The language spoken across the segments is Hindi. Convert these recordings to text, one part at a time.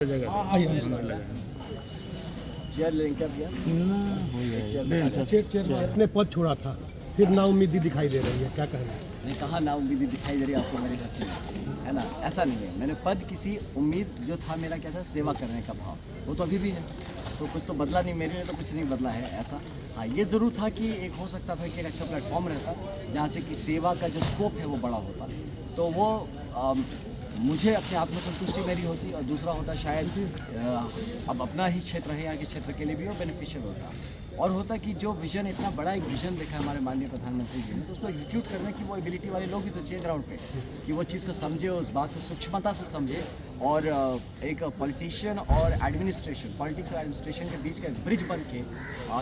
चेयर लेंगे भैया अपने पद छोड़ा था, फिर नाउम्मीदी दिखाई दे रही है, क्या कहना है? नहीं कहा ना उम्मीद दिखाई दे रही है आपको मेरी हंसी में, है ना? ऐसा नहीं है। मैंने पद किसी उम्मीद जो था मेरा क्या था, सेवा करने का भाव, वो तो अभी भी है। तो कुछ तो बदला नहीं, मेरे लिए तो कुछ नहीं बदला है ऐसा। हाँ, ये ज़रूर था कि एक हो सकता था कि एक अच्छा प्लेटफॉर्म रहता जहाँ से कि सेवा का जो स्कोप है वो बड़ा होता, तो वो मुझे अपने आत्मसंतुष्टि मेरी होती, और दूसरा होता शायद अब अपना ही क्षेत्र है, यहाँ के क्षेत्र के लिए भी वो बेनिफिशियल होता। और होता कि जो विजन, इतना बड़ा एक विजन देखा है हमारे माननीय प्रधानमंत्री जी ने, तो उसको एग्जीक्यूट करने की वो एबिलिटी वाले लोग भी तो चाहिए ग्राउंड पे, कि वो चीज़ को समझे, उस बात को सूक्ष्मता से समझे, और एक पॉलिटिशियन और एडमिनिस्ट्रेशन, पॉलिटिक्स और एडमिनिस्ट्रेशन के बीच का एक ब्रिज बन के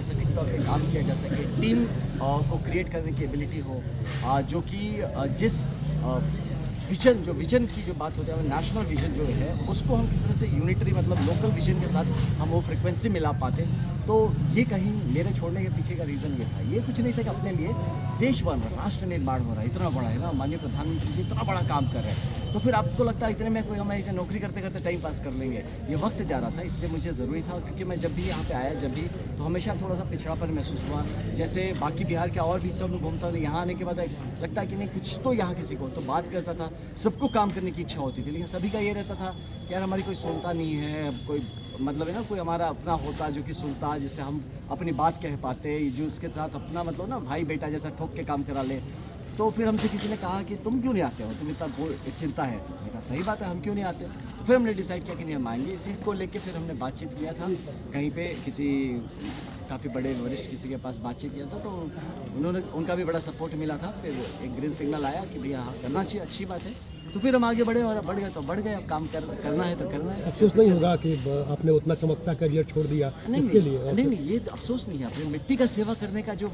सटीक तौर पे काम किया, जैसे कि टीम को क्रिएट करने की एबिलिटी हो, जो कि जिस विजन की जो बात होती है, नेशनल विजन जो है उसको हम किस तरह से यूनिटरी मतलब लोकल विजन के साथ हम वो फ्रिक्वेंसी मिला पाते। तो ये कहीं मेरे छोड़ने के पीछे का रीज़न ये था, ये कुछ नहीं था कि अपने लिए देश बन रहा, राष्ट्र निर्माण हो रहा है, इतना बड़ा है ना, माननीय प्रधानमंत्री जी इतना बड़ा काम कर रहे हैं, तो फिर आपको लगता है इतने में कोई हम ऐसे नौकरी करते करते टाइम पास कर लेंगे, ये वक्त जा रहा था, इसलिए मुझे ज़रूरी था। क्योंकि मैं जब भी यहाँ पे आया, जब भी, तो हमेशा थोड़ा सा पिछड़ापन महसूस हुआ, जैसे बाकी बिहार के और भी सब लोग घूमता था, यहाँ आने के बाद लगता है कि नहीं कुछ तो यहाँ किसी को तो बात करता था, सबको काम करने की इच्छा होती थी, लेकिन सभी का ये रहता था कि यार हमारी कोई सुनता नहीं है, कोई मतलब है ना, कोई हमारा अपना होता जो कि सुनता, जिससे हम अपनी बात कह पाते, जो उसके साथ अपना मतलब ना भाई बेटा जैसा ठोक के काम करा ले। तो फिर हमसे किसी ने कहा कि तुम क्यों नहीं आते हो, तुम इतना चिंता है, तो मैंने कहा सही बात है, हम क्यों नहीं आते। फिर हमने डिसाइड किया कि नहीं हम आएंगे, इसी को लेके फिर हमने बातचीत किया था कहीं पे, किसी काफ़ी बड़े वरिष्ठ किसी के पास बातचीत किया था, तो उनका भी बड़ा सपोर्ट मिला था। फिर एक ग्रीन सिग्नल आया कि भैया हाँ करना चाहिए, अच्छी बात है, तो फिर हम आगे बढ़े, और बढ़ गए तो बढ़ गए, अब काम करना है तो करना है। अफसोस नहीं होगा कि आपने उतना चमकता करियर छोड़ दिया इसके लिए? नहीं, ये अफसोस नहीं है। अपनी मिट्टी का सेवा करने का जो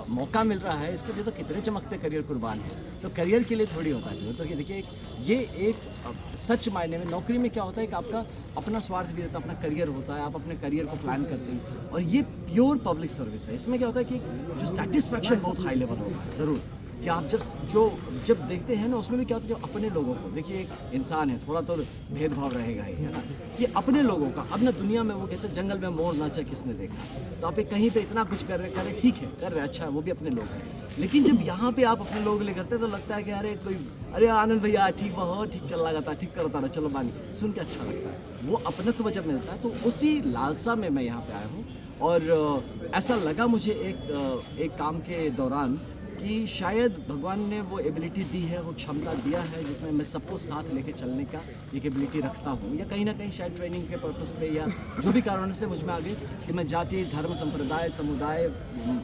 मौका मिल रहा है, इसके लिए तो कितने चमकते करियर कुर्बान है, तो करियर के लिए थोड़ी होता है। तो देखिए, ये एक सच मायने में नौकरी में क्या होता है कि आपका अपना स्वार्थ भी रहता है, अपना करियर होता है, आप अपने करियर को प्लान करते हैं, और ये प्योर पब्लिक सर्विस है। इसमें क्या होता है कि जो सेटिस्फैक्शन बहुत हाई लेवल होता है ज़रूर, कि आप जब देखते हैं ना, उसमें भी क्या होता है, जब अपने लोगों को देखिए, एक इंसान है, थोड़ा तो भेदभाव रहेगा ही, है ना, कि अपने लोगों का। अब ना दुनिया में वो कहते हैं जंगल में मोर नाचा किसने देखा, तो आप कहीं पे इतना कुछ कर रहे ठीक है, कर रहे अच्छा है, वो भी अपने लोग हैं, लेकिन जब यहाँ पे आप अपने लोगों के लिए करते हैं तो लगता है कि अरे आनंद भैया ठीक हो, ठीक चल रहा था, ठीक करता रहा, चलो बानी सुन के अच्छा लगता है, वो अपनत्व जब मिलता है, तो उसी लालसा में मैं यहाँ पे आया हूँ। और ऐसा लगा मुझे एक काम के दौरान कि शायद भगवान ने वो एबिलिटी दी है, वो क्षमता दिया है, जिसमें मैं सबको साथ लेके चलने का एक एबिलिटी रखता हूँ, या कहीं ना कहीं शायद ट्रेनिंग के पर्पस पे, या जो भी कारण से मुझ में आ गई कि मैं जाति, धर्म, संप्रदाय, समुदाय,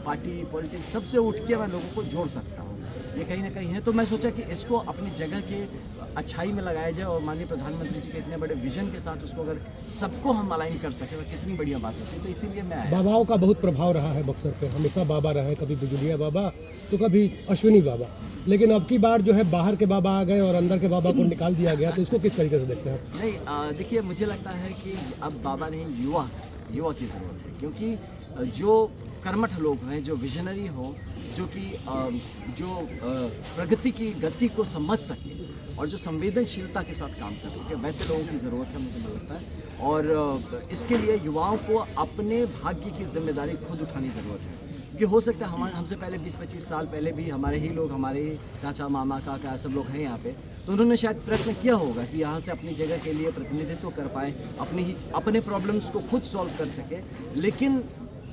पार्टी, पॉलिटिक्स सबसे उठ के मैं लोगों को जोड़ सकता हूँ, ये कहीं ना कहीं है। तो मैं सोचा कि इसको अपनी जगह के अच्छाई में लगाया जाए, और माननीय प्रधानमंत्री जी के इतने बड़े विजन के साथ उसको अगर सबको हम अलाइन कर सकें, तो कितनी बढ़िया बात होती है। तो इसीलिए मैं आया। बाबाओं का बहुत प्रभाव रहा है बक्सर पे, हमेशा बाबा रहे, कभी बिजुलिया बाबा तो कभी अश्विनी बाबा, लेकिन अब की बार जो है बाहर के बाबा आ गए और अंदर के बाबा को निकाल दिया गया, तो इसको किस तरीके से देखते हैं? नहीं, देखिए, मुझे लगता है कि अब बाबा नहीं, युवा की ज़रूरत है, क्योंकि जो कर्मठ लोग हैं, जो विजनरी हो, जो कि प्रगति की गति को समझ सके, और जो संवेदनशीलता के साथ काम कर सके, वैसे लोगों की ज़रूरत है, मुझे लगता है। और इसके लिए युवाओं को अपने भाग्य की जिम्मेदारी खुद उठानी ज़रूरत है, क्योंकि हो सकता है हमसे पहले 20-25 साल पहले भी हमारे ही लोग, हमारे चाचा, मामा, काका सब लोग हैं यहाँ पे, तो उन्होंने शायद प्रयत्न किया होगा कि यहाँ से अपनी जगह के लिए प्रतिनिधित्व कर पाए, अपने प्रॉब्लम्स को खुद सॉल्व कर सके, लेकिन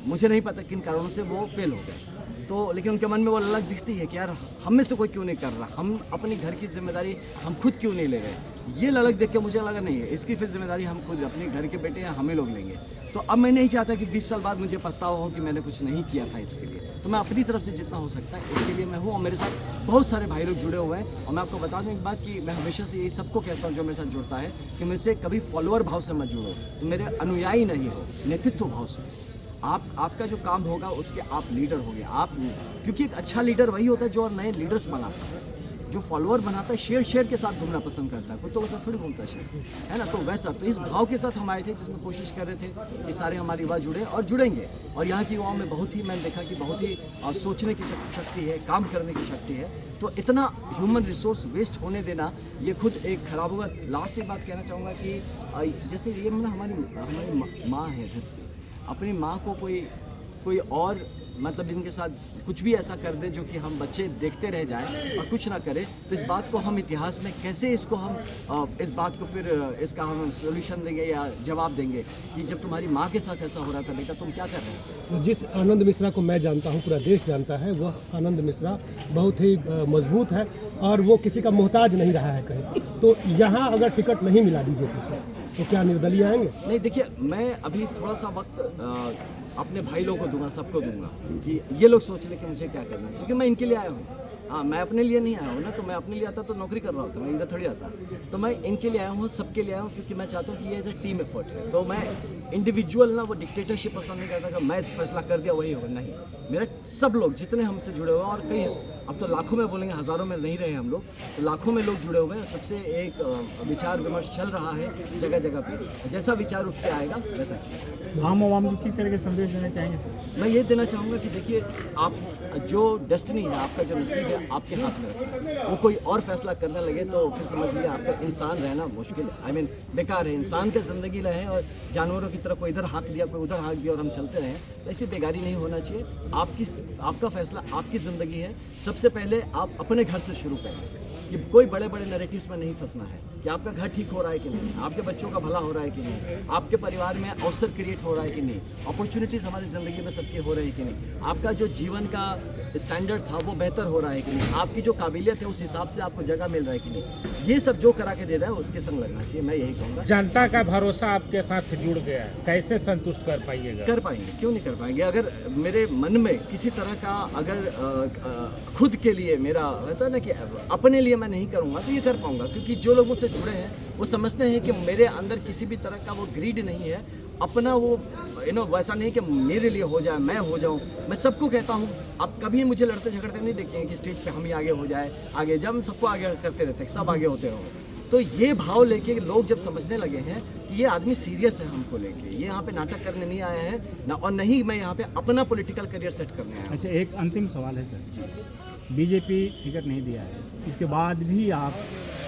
मुझे नहीं पता किन कारणों से वो फेल हो गए। तो लेकिन उनके मन में वो ललक दिखती है कि यार हम में से कोई क्यों नहीं कर रहा, हम अपनी घर की जिम्मेदारी हम खुद क्यों नहीं ले रहे। ये ललक देख के मुझे लगा नहीं है, इसकी फिर जिम्मेदारी हम खुद, अपने घर के बेटे हैं, हमें लोग लेंगे। तो अब मैं नहीं चाहता कि 20 साल बाद मुझे पछतावा हो कि मैंने कुछ नहीं किया था इसके लिए, तो मैं अपनी तरफ से जितना हो सकता है इसके लिए मैं हूँ, और मेरे साथ बहुत सारे भाई लोग जुड़े हुए हैं। और मैं आपको बता दूँ एक बात कि मैं हमेशा से यही सबको कहता हूँ जो मेरे साथ जुड़ता है, कि मुझसे कभी फॉलोअर भाव से मत जुड़ो, तो मेरे अनुयायी नहीं हो, नेतृत्व भाव से। आपका जो काम होगा उसके आप लीडर होंगे, आप, क्योंकि एक अच्छा लीडर वही होता है जो नए लीडर्स बनाता है, जो फॉलोअर बनाता है शेयर के साथ घूमना पसंद करता है, कोई तो वैसा थोड़ी घूमता शेयर, है ना। तो वैसा तो इस भाव के साथ हम आए थे, जिसमें कोशिश कर रहे थे कि सारे हमारे युवा जुड़े और जुड़ेंगे। और यहाँ की युवाओं में बहुत ही मैंने देखा कि बहुत ही सोचने की शक्ति है, काम करने की शक्ति है। तो इतना ह्यूमन रिसोर्स वेस्ट होने देना ये खुद एक खराब होगा। लास्ट एक बात कहना चाहूँगा कि जैसे ये मतलब हमारी माँ है घर की, अपनी माँ को कोई और मतलब इनके साथ कुछ भी ऐसा कर दे जो कि हम बच्चे देखते रह जाएं और कुछ ना करें, तो इस बात को हम इतिहास में कैसे इसको हम इस बात को फिर इसका हम सोल्यूशन देंगे या जवाब देंगे कि जब तुम्हारी माँ के साथ ऐसा हो रहा था बेटा तुम क्या कर रहे हो। जिस आनंद मिश्रा को मैं जानता हूँ, पूरा देश जानता है, वह आनंद मिश्रा बहुत ही मजबूत है और वो किसी का मोहताज नहीं रहा है कहीं। तो यहाँ अगर टिकट नहीं मिला बीजेपी से तो क्या निर्दलीय आएंगे? नहीं, देखिए मैं अभी थोड़ा सा वक्त अपने भाई लोगों को दूंगा, सबको दूंगा कि ये लोग सोच लें कि मुझे क्या करना चाहिए, क्योंकि मैं इनके लिए आया हूँ। हाँ, मैं अपने लिए नहीं आया हूँ ना, तो मैं अपने लिए आता तो नौकरी कर रहा होता, मैं इधर थोड़ी आता। तो मैं इनके लिए आया हूँ, सबके लिए आया हूँ, क्योंकि मैं चाहता हूँ कि ये एज ए टीम एफर्ट है। तो मैं इंडिविजुअल ना वो डिक्टेटरशिप पसंद नहीं करता कि मैं फैसला कर दिया वही होगा, नहीं। मेरे सब लोग जितने हमसे जुड़े हुए हैं, और कई अब तो लाखों में बोलेंगे, हज़ारों में नहीं रहे हम लोग, तो लाखों में लोग जुड़े हुए हैं। सबसे एक विचार विमर्श चल रहा है जगह जगह पे, जैसा विचार उठ के आएगा वैसा। आम आवाम को किस तरह के संदेश देना चाहेंगे सर? मैं ये देना चाहूँगा कि देखिए, आप जो डेस्टिनी है, आपका जो नसीब है, आपके हाथ में रखना है। वो कोई और फैसला करने लगे तो फिर समझ लीजिए आपका इंसान रहना मुश्किल है, I mean, बेकार है। इंसान की ज़िंदगी रहे और जानवरों की तरह कोई इधर हाँक दिया कोई उधर हाँक दिया और हम चलते रहें, तो ऐसी बेगारी नहीं होना चाहिए। आपका फैसला, आपकी ज़िंदगी है। सबसे पहले आप अपने घर से शुरू करें कि कोई बड़े बड़े नैरेटिव्स में नहीं फंसना है कि आपका घर ठीक हो रहा है कि नहीं, आपके बच्चों का भला हो रहा है कि नहीं, आपके परिवार में अवसर क्रिएट हो रहा है कि नहीं, अपॉर्चुनिटीज़ हमारी ज़िंदगी में सबकी हो रही है कि नहीं, आपका जो जीवन का स्टैंडर्ड था वो बेहतर हो रहा है कि नहीं, आपकी जो काबिलियत है उस हिसाब से आपको जगह मिल रहा है कि नहीं। ये सब जो करा के दे रहा है उसके संग लगना चाहिए, मैं यही कहूँगा। जनता का भरोसा आपके साथ जुड़ गया है, कैसे संतुष्ट कर पाइएगा? कर पाएंगे, क्यों नहीं कर पाएंगे। अगर मेरे मन में किसी तरह का अगर खुद के लिए मेरा रहता है ना कि अपने लिए मैं नहीं करूँगा, तो ये कर पाऊँगा, क्योंकि जो लोग मुझसे जुड़े हैं वो समझते हैं कि मेरे अंदर किसी भी तरह का वो ग्रीड नहीं है अपना, वो वैसा नहीं कि मेरे लिए हो जाए, मैं हो जाऊं। मैं सबको कहता हूं, आप कभी मुझे लड़ते झगड़ते नहीं देखेंगे कि स्टेज पे हम ही आगे हो जाए, आगे जब हम सबको आगे करते रहते हैं, सब आगे होते रहो। तो ये भाव लेके लोग जब समझने लगे हैं कि ये आदमी सीरियस है हमको लेके, ये यहाँ पे नाटक करने नहीं आया है ना, और नहीं मैं यहाँ पे अपना पॉलिटिकल करियर सेट करने आया हूं। अच्छा, एक अंतिम सवाल है सर, बीजेपी टिकट नहीं दिया है, इसके बाद भी आप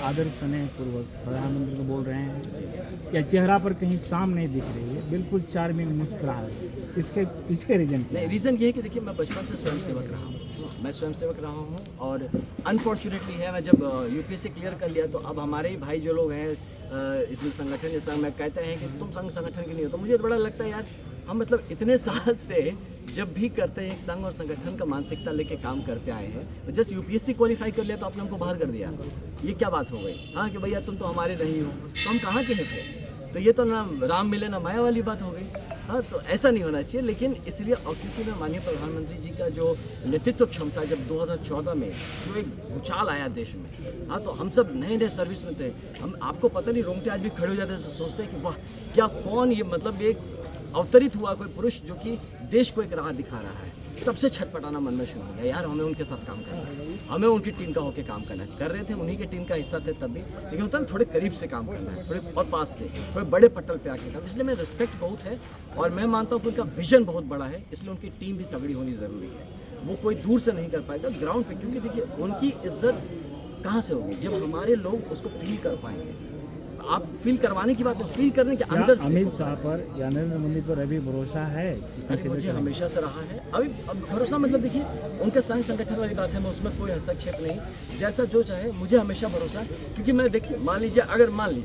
आदर स्नेह पूर्वक प्रधानमंत्री को बोल रहे हैं, या चेहरा पर कहीं शाम नहीं दिख रही है, बिल्कुल चार्मिंग मुस्कुराहट, इसके रीजन क्या है? रीज़न ये है कि देखिए, मैं बचपन से स्वयंसेवक रहा हूँ, मैं स्वयंसेवक रहा हूँ, और अनफॉर्चुनेटली है, मैं जब यूपीएससी क्लियर कर लिया तो अब हमारे ही भाई जो लोग हैं इसमें संगठन, जैसा मैं कहते हैं कि तुम संगठन के नहीं हो, तो मुझे बड़ा लगता है यार, हम मतलब इतने साल से जब भी करते हैं एक संघ और संगठन का मानसिकता लेके काम करते आए हैं, जस्ट यूपीएससी क्वालिफाई कर लिया तो आपने हमको बाहर कर दिया, ये क्या बात हो गई? हाँ कि भैया तुम तो हमारे नहीं हो, तो हम कहाँ के थे? तो ये तो ना राम मिले ना माया वाली बात हो गई। हाँ, तो ऐसा नहीं होना चाहिए। लेकिन इसलिए, और क्योंकि मैं माननीय प्रधानमंत्री जी का जो नेतृत्व क्षमता, जब 2014 में जो एक भूचाल आया देश में, हाँ, तो हम सब नए नए सर्विस में थे, हम आपको पता नहीं रोंगटे आज भी खड़े हो जाते हैं, सोचते हैं कि वाह क्या कौन ये, मतलब एक अवतरित हुआ कोई पुरुष जो कि देश को एक राह दिखा रहा है। तब से छटपटाना मन में शुरू हो गया, यार हमें उनके साथ काम करना है, हमें उनकी टीम का होकर काम करना है। कर रहे थे, उन्हीं की टीम का हिस्सा थे तब भी, लेकिन होता है ना थोड़े करीब से काम करना है, थोड़े और पास से, थोड़े बड़े पटल पे आके काम। इसलिए मैं रिस्पेक्ट बहुत है, और मैं मानता हूँ कि उनका विजन बहुत बड़ा है, इसलिए उनकी टीम भी तगड़ी होनी ज़रूरी है। वो कोई दूर से नहीं कर पाएगा, ग्राउंड पे, क्योंकि देखिए उनकी इज्जत कहाँ से होगी? जब हमारे लोग उसको फील कर पाएंगे। आप फील करवाने की बात है, फील करने के अंदर से। अमित शाह पर या नरेंद्र मोदी पर अभी भरोसा है? अरे मुझे हमेशा से रहा है। अभी अब भरोसा मतलब देखिए, उनके संग संगठन वाली बात है, मैं उसमें कोई हस्तक्षेप नहीं, जैसा जो चाहे, मुझे हमेशा भरोसा है। क्योंकि मैं देखिए, मान लीजिए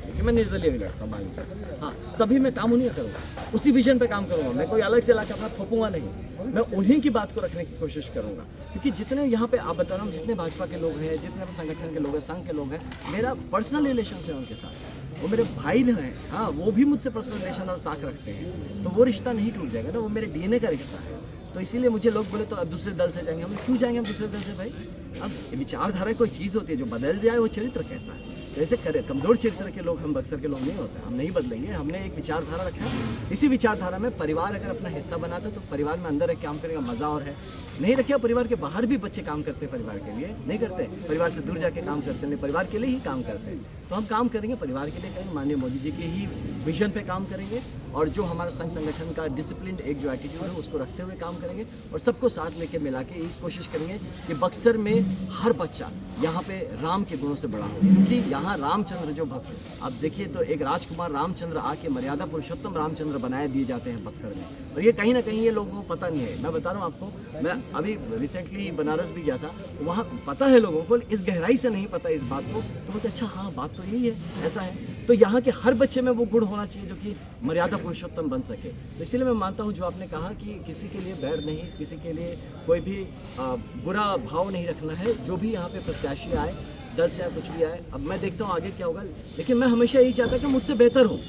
कि मैं निर्दलीय लड़ता हूँ, मान लीजिए, हाँ, तभी मैं काम उन्हीं करूँगा, उसी विजन पे काम करूँगा, मैं कोई अलग से ला के अपना थोपूंगा नहीं, मैं उन्हीं की बात को रखने की कोशिश करूँगा। क्योंकि जितने यहाँ पे आप बता रहा हूँ, जितने भाजपा के लोग हैं, जितने भी संगठन के लोग हैं, संघ के लोग हैं, मेरा पर्सनल रिलेशन है उनके साथ, वो मेरे भाई हैं। हाँ, वो भी मुझसे पर्सनल रिलेशन और साथ रखते हैं, तो वो रिश्ता नहीं टूट जाएगा ना, वो मेरे डीएनए का रिश्ता है। तो इसीलिए मुझे लोग बोले तो अब दूसरे दल से जाएंगे, हम क्यों जाएंगे हम दूसरे दल से? भाई, अब विचारधारा कोई चीज़ होती है जो बदल जाए, वो चरित्र कैसा है। ऐसे करे कमज़ोर चरित्र के लोग हम बक्सर के लोग नहीं होते, हम नहीं बदलेंगे। हमने एक विचारधारा रखा है, इसी विचारधारा में परिवार अगर अपना हिस्सा बनाता तो परिवार में अंदर एक काम करेगा, मज़ा और है। नहीं रखे परिवार के बाहर भी बच्चे काम करते हैं, परिवार के लिए नहीं करते, परिवार से दूर जाके काम करते हैं, परिवार के लिए ही काम करते हैं। तो हम काम करेंगे, परिवार के लिए करेंगे, माननीय मोदी जी के ही विजन पे काम करेंगे और जो हमारा संघ संगठन का डिसिप्लिन एक जो एटीट्यूड है उसको रखते हुए काम करेंगे और सबको साथ लेके मिला के यही कोशिश करेंगे कि बक्सर में हर बच्चा यहाँ पे राम के गुणों से बड़ा हो, क्योंकि यहाँ रामचंद्र जो भक्त, आप देखिए तो एक राजकुमार रामचंद्र आके मर्यादा पुरुषोत्तम रामचंद्र बनाए दिए जाते हैं बक्सर में, और ये कहीं ना कहीं ये लोगों को पता नहीं है। मैं बता रहा हूँ आपको, मैं अभी रिसेंटली बनारस भी गया था, वहाँ पता है लोगों को, इस गहराई से नहीं पता इस बात को, तो बोलते अच्छा हाँ बात तो यही है, ऐसा है। तो यहाँ के हर बच्चे में वो गुण होना चाहिए जो कि मर्यादा पुरुषोत्तम बन सके। तो इसलिए मैं मानता हूँ जो आपने कहा कि किसी के लिए बैर नहीं, किसी के लिए कोई भी बुरा भाव नहीं रखना है। जो भी यहाँ पे प्रत्याशी आए, दल से आए, कुछ भी आए, अब मैं देखता हूँ आगे क्या होगा, लेकिन मैं हमेशा यही चाहता कि मुझसे बेहतर हो,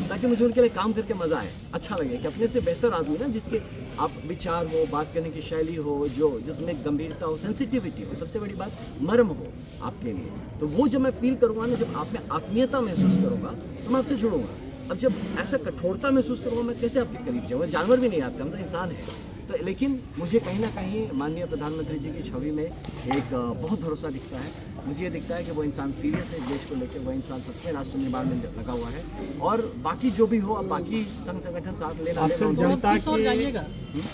ताकि मुझे उनके लिए काम करके मज़ा आए, अच्छा लगे कि अपने से बेहतर आदमी ना, जिसके आप विचार हो, बात करने की शैली हो, जो जिसमें गंभीरता हो, सेंसिटिविटी हो, सबसे बड़ी बात मर्म हो आपके लिए। तो वो जब मैं फील करूँगा ना, जब आप में आत्मीयता महसूस करूँगा तो मैं आपसे जुड़ूंगा। अब जब ऐसा कठोरता महसूस करूँगा, मैं कैसे आपके करीब जाऊँगा? जानवर भी नहीं आपका, हम तो इंसान हैं। तो लेकिन मुझे कहीं ना कहीं माननीय प्रधानमंत्री जी की छवि में एक बहुत भरोसा दिखता है। मुझे ये दिखता है कि वो इंसान सीरियस है देश को लेकर, वो इंसान सच में राष्ट्र निर्माण में लगा हुआ है। और बाकी जो भी हो, अब बाकी संघ संगठन साथ लेना जनता जाइएगा,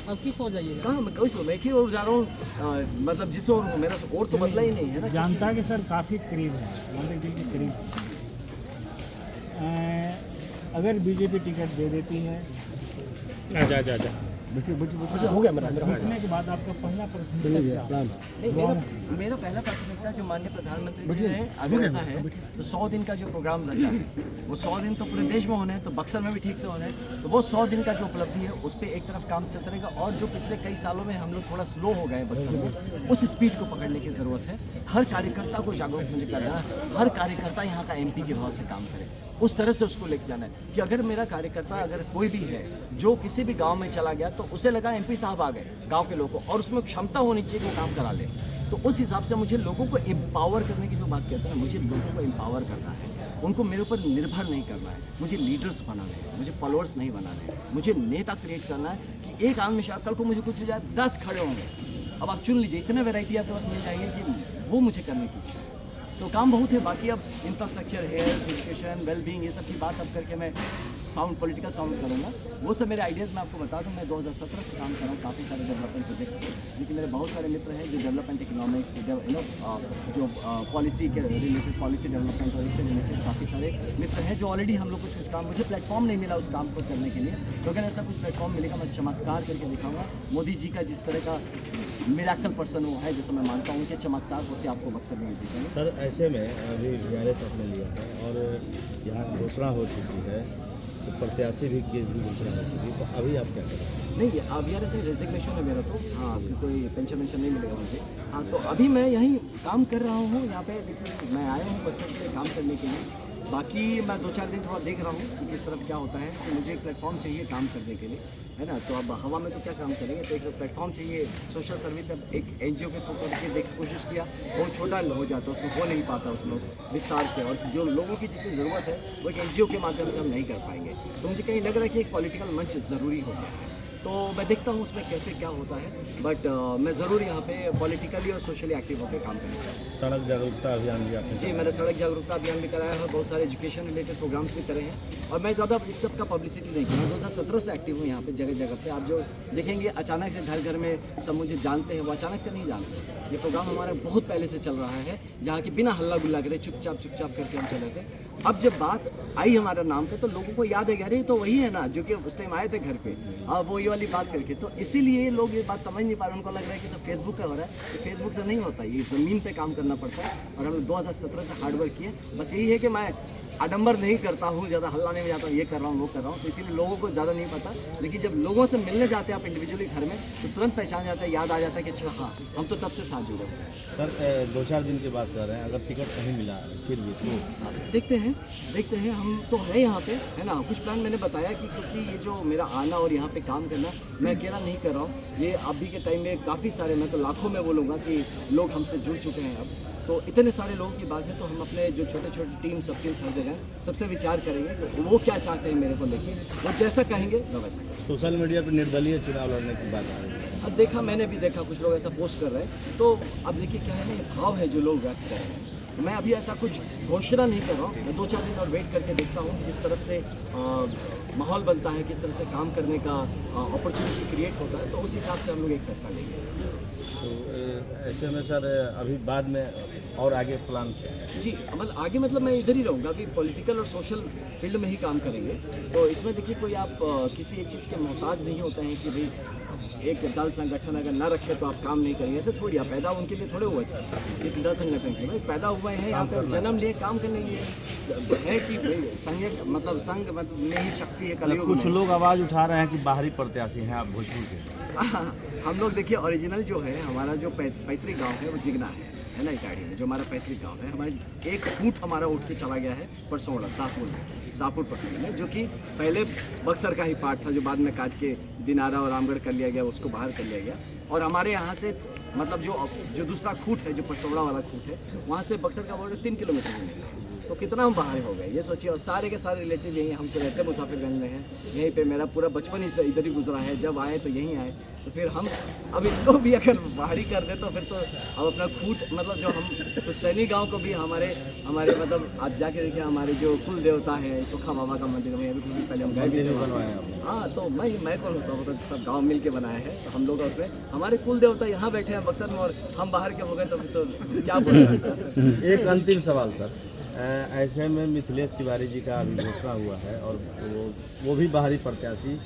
अब किस ओर जाइएगा? कहाँ मैं कोई मैं ही ओर जा रहा हूँ, मतलब जिस ओर हूँ, मेरा और तो बदला ही नहीं है ना। जनता के सर काफ़ी करीब है, जनता दिल के करीब। अगर बीजेपी टिकट दे देती है, हो गया मेरा जीतने के बाद आपका पहला नहीं, मेरा पहला प्राथमिकता जो माननीय प्रधानमंत्री जी ने अगर ऐसा है तो 100 दिन का जो प्रोग्राम रचा है, वो 100 दिन तो पूरे देश में होने हैं, तो बक्सर में भी ठीक से होने हैं। तो वो 100 दिन का जो उपलब्धि है उस पर एक तरफ काम चलता रहेगा, और जो पिछले कई सालों में हम लोग थोड़ा स्लो हो गए बक्सर में, उस स्पीड को पकड़ने की ज़रूरत है। हर कार्यकर्ता को जागरूक मुझे करना है, हर कार्यकर्ता यहाँ का MP के भाव से काम करे, उस तरह से उसको लेके जाना है कि अगर मेरा कार्यकर्ता अगर कोई भी है जो किसी भी गांव में चला गया तो उसे लगा MP साहब आ गए गांव के लोगों को, और उसमें क्षमता होनी चाहिए कि वो काम करा ले। तो उस हिसाब से मुझे लोगों को एम्पावर करने की जो बात कहते हैं, मुझे लोगों को एम्पावर करना है, उनको मेरे ऊपर निर्भर नहीं करना है। मुझे लीडर्स बनाने हैं, मुझे फॉलोअर्स नहीं बनाने हैं, मुझे नेता क्रिएट करना है कि एक आदमी शायद कल को मुझे कुछ हो जाए 10 खड़े होंगे। अब आप चुन लीजिए, इतने वैरायटी आपके पास मिल जाएंगे कि वो मुझे करने की इच्छा है। तो काम बहुत है, बाकी अब इंफ्रास्ट्रक्चर, हेल्थ, एजुकेशन, वेलबींग, ये सब की बात अब करके मैं पॉलिटिकल साउंड करूँगा। वो सब मेरे आइडियाज़ मैं आपको बता दूँ। मैं 2017 से काम कर रहा हूँ काफ़ी सारे डेवलपमेंट प्रोजेक्ट्स पे, क्योंकि मेरे बहुत सारे मित्र हैं जो डेवलपमेंट इकोनॉमिक्स, जो पॉलिसी के रिलेटेड, पॉलिसी डेवलपमेंट और इससे रिलेटेड काफ़ी सारे मित्र हैं जो ऑलरेडी हम लोग को कुछ काम, मुझे प्लेटफॉर्म नहीं मिला उस काम को करने के लिए, तो अगर ऐसा कुछ प्लेटफॉर्म मिलेगा मैं चमत्कार करके दिखाऊँगा। मोदी जी का जिस तरह का मिराकल पर्सन वो है, जैसे मैं मानता हूँ कि चमत्कार होते आपको बक्सर में दिखेंगे। सर ऐसे में अभी VRS आपने लिया है और यहाँ घोषणा हो चुकी है, तो प्रत्याशी भी की घोषणा हो चुकी है, तो अभी आप क्या करेंगे? नहीं, VRS में रेजिग्नेशन है मेरा, तो हाँ कोई पेंशन वेंशन नहीं मिलेगा मुझे। हाँ, तो अभी मैं यहीं काम कर रहा हूँ, यहाँ पे देखिए मैं आया हूँ बक्सर के काम करने के लिए। बाकी मैं 2-4 दिन थोड़ा देख रहा हूँ कि किस तरफ क्या होता है, तो मुझे एक प्लेटफॉर्म चाहिए काम करने के लिए, है ना। तो अब हवा में तो क्या काम करेंगे, तो एक प्लेटफॉर्म चाहिए। सोशल सर्विस अब एक NGO के थ्रू करके देख कोशिश किया, बहुत छोटा हो जाता है, उसमें हो नहीं पाता उसमें उस विस्तार से, और जो लोगों की जितनी ज़रूरत है वो एक NGO के माध्यम से हम नहीं कर पाएंगे। तो मुझे कहीं लग रहा है कि एक पॉलिटिकल मंच ज़रूरी हो गया है। तो मैं देखता हूँ उसमें कैसे क्या होता है, बट मैं ज़रूर यहाँ पे पॉलिटिकली और सोशली एक्टिव होकर काम करना चाहूँगा। सड़क जागरूकता अभियान भी आपने? जी, मैंने सड़क जागरूकता अभियान भी कराया है, बहुत सारे एजुकेशन रिलेटेड प्रोग्राम्स भी करे हैं, और मैं ज़्यादा इस सब का पब्लिसिटी नहीं किया। 2017 से एक्टिव हूँ यहाँ पे जगह जगह पे। आप जो देखेंगे अचानक से घर घर में सब मुझे जानते हैं, वो अचानक से नहीं जानते। ये प्रोग्राम हमारा बहुत पहले से चल रहा है, जहाँ की बिना हल्ला गुल्ला करे चुपचाप करके हम चले थे। अब जब बात आई हमारे नाम पे तो लोगों को याद है कि अरे तो वही है ना जो कि उस टाइम आए थे घर पे, वो ये वाली बात करके। तो इसीलिए लोग ये बात समझ नहीं पा रहे, उनको लग रहा है कि सब फेसबुक का हो रहा है। तो फेसबुक से नहीं होता, ये ज़मीन पे काम करना पड़ता है, और हम 2017 से हार्डवर्क किए। बस यही है कि मैं आडंबर नहीं करता हूँ, ज़्यादा हल्ला नहीं जाता हूँ, ये कर रहा हूँ वो कर रहा हूँ, तो इसीलिए लोगों को ज़्यादा नहीं पता। लेकिन जब लोगों से मिलने जाते हैं आप इंडिविजुअली घर में, तो तुरंत पहचान जाता है, याद आ जाता है कि अच्छा हाँ हम तो तब से साथ जुड़े। सर 2-4 दिन की बात कर रहे हैं, अगर टिकट नहीं मिला फिर भी तो देखते हैं हम तो हैं यहाँ पे, है ना। कुछ प्लान मैंने बताया कि क्योंकि ये जो मेरा आना और यहाँ पे काम करना, मैं अकेला नहीं कर रहा हूँ। ये अभी के टाइम में काफ़ी सारे, मैं तो लाखों में बोलूँगा कि लोग हमसे जुड़ चुके हैं अब, तो इतने सारे लोगों की बात है, तो हम अपने जो छोटे छोटे टीम सब टीम हर जगह सबसे विचार करेंगे कि वो क्या चाहते हैं मेरे को लेके, वो जैसा कहेंगे मैं वैसा करेंगे। सोशल मीडिया पर निर्दलीय चुनाव लड़ने की बात आ रही है। अब देखा, मैंने भी देखा कुछ लोग ऐसा पोस्ट कर रहे हैं, तो अब देखिए क्या है ना, ये भाव है जो लोग व्यक्त कर रहे हैं। मैं अभी ऐसा कुछ घोषणा नहीं कर रहा हूँ, मैं 2-4 दिन और वेट करके देखता हूँ किस तरफ से माहौल बनता है, किस तरह से काम करने का अपॉर्चुनिटी क्रिएट होता है, तो उस हिसाब से हम लोग एक फैसला लेंगे। तो ऐसे में सर अभी बाद में और आगे प्लान क्या है? जी, मतलब आगे मतलब मैं इधर ही रहूँगा, अभी पॉलिटिकल और सोशल फील्ड में ही काम करेंगे। तो इसमें देखिए कोई आप किसी एक चीज़ के मोहताज नहीं होते हैं कि भाई एक दल संगठन अगर ना रखे तो आप काम नहीं करेंगे, ऐसे थोड़ी। आप पैदा उनके लिए थोड़े हुए थे इस दल संगठन के, भाई पैदा हुए हैं यहाँ पे, जन्म लिए, काम करने के लिए है कि भाई संघ मतलब संघ मतलब में ही शक्ति है कलयुग कुछ में। लोग आवाज़ उठा रहे हैं कि बाहरी प्रत्याशी हैं आप भोजपुर के। हम लोग देखिए ओरिजिनल जो है हमारा जो पैतृक गांव है वो जिगना है ना, इटाड़ी में जो हमारा पैतृक गांव है, हमारे एक फूट हमारा उठ के चला गया है परसोड़ा शाहपुर प्रखंड में, जो कि पहले बक्सर का ही पार्ट था, जो बाद में काट के दिनारा और रामगढ़ कर लिया गया, उसको बाहर कर लिया गया। और हमारे यहाँ से मतलब जो दूसरा खूट है, जो परसोड़ा वाला खूट है, वहाँ से बक्सर का बॉर्डर 3 किलोमीटर में है। तो कितना हम बाहर हो गए ये सोचिए। और सारे के सारे रिलेटिव यहीं, हम तो रहते मुसाफिरगंज में हैं, यहीं पे मेरा पूरा बचपन इधर ही गुजरा है, जब आए तो यहीं आए। तो फिर हम अब इसको भी अगर बाहरी कर दे तो फिर तो अब अपना खूट मतलब जो हम तो सैनी गांव को भी हमारे मतलब आप जाके देखिए, हमारे जो कुल देवता है चोखा बाबा का मंदिर में, अभी कुछ दिन पहले हम गए भी थे। हाँ, तो मैं कौन होता हूँ, तो सब गाँव मिल के बनाया है, तो हम लोग उसमें हमारे कुल देवता यहाँ बैठे हैं बक्सर में, और हम बाहर के हो गए तो फिर तो क्या बोलें। एक अंतिम सवाल सर, ऐसे में मिथिलेश तिवारी जी का अभी घोषणा हुआ है और वो भी बाहरी प्रत्याशी,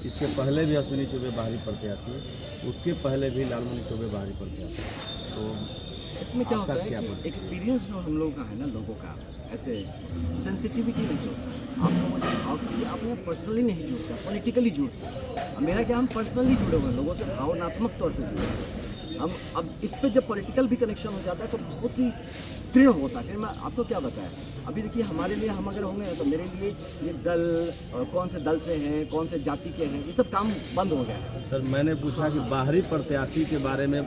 इसके पहले भी अश्विनी चौबे बाहरी प्रत्याशी, उसके पहले भी लालमणि चौबे बाहरी प्रत्याशी। तो इसमें क्या होता है क्या कि एक्सपीरियंस जो हम लोगों का है ना, लोगों का ऐसे सेंसिटिविटी नहीं होता। आप लोगों से आपने पर्सनली नहीं जुड़ता, पॉलिटिकली जुड़ता। मेरा क्या, हम पर्सनली जुड़े हुए हैं लोगों से, भावनात्मक तौर पर जुड़े हुए हैं हम। अब इस पे जब पॉलिटिकल भी कनेक्शन हो जाता है तो बहुत ही दृढ़ होता है। फिर मैं आपको क्या बताया, अभी देखिए हमारे लिए, हम अगर होंगे तो मेरे लिए ये दल कौन से दल से हैं, कौन से जाति के हैं, ये सब काम बंद हो गया है। सर मैंने पूछा कि बाहरी प्रत्याशी के बारे में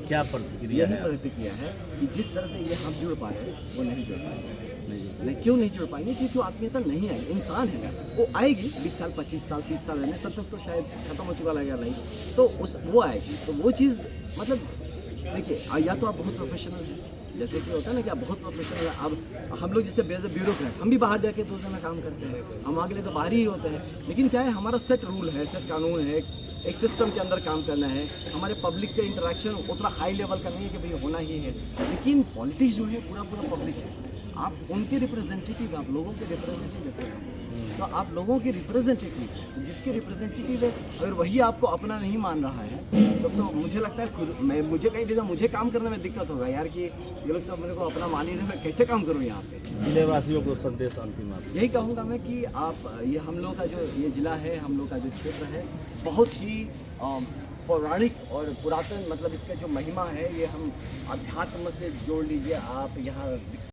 क्या प्रतिक्रिया यही है? प्रतिक्रिया है कि जिस तरह से ये हम जुड़ पाए वो नहीं जुड़ पाएंगे। नहीं, क्यों नहीं जुड़ पाएंगे? क्योंकि वो आत्मीयता नहीं है, इंसान है ना, वो आएगी 20 साल 25 साल 30 साल रहने, तब तक तो शायद खत्म हो चुका लगेगा नहीं, तो वो आएगी। तो वो चीज़ मतलब देखिए, या तो आप बहुत प्रोफेशनल हैं, जैसे कि होता है ना कि आप बहुत प्रोफेशनल है। अब हम लोग जैसे ब्यूरोक्रेट, हम भी बाहर जाके 2 जगह काम करते हैं, हम आगे तो बाहर ही होते हैं, लेकिन क्या है, हमारा सेट रूल है, सेट कानून है, एक सिस्टम के अंदर काम करना है। हमारे पब्लिक से इंटरेक्शन उतना हाई लेवल का नहीं है कि भाई होना ही है, लेकिन पॉलिटिक्स जो है पूरा पब्लिक है। आप उनके रिप्रेजेंटेटिव, आप लोगों के रिप्रेजेंटेटिव हैं, तो आप लोगों के रिप्रेजेंटेटिव, जिसके रिप्रेजेंटेटिव है, अगर वही आपको अपना नहीं मान रहा है तो मुझे लगता है खुद मुझे कहीं भी मुझे काम करने में दिक्कत होगा यार, कि ये लोग सब मेरे को अपना मान ही नहीं, मैं कैसे काम करूँ यहाँ पे। जिलेवासियों को संदेश अंतिम आप? यही कहूँगा मैं कि आप ये हम लोग का जो ये ज़िला है, हम लोग का जो क्षेत्र है, बहुत ही पौराणिक और पुरातन, मतलब इसका जो महिमा है ये हम अध्यात्म से जोड़ लीजिए आप। यहाँ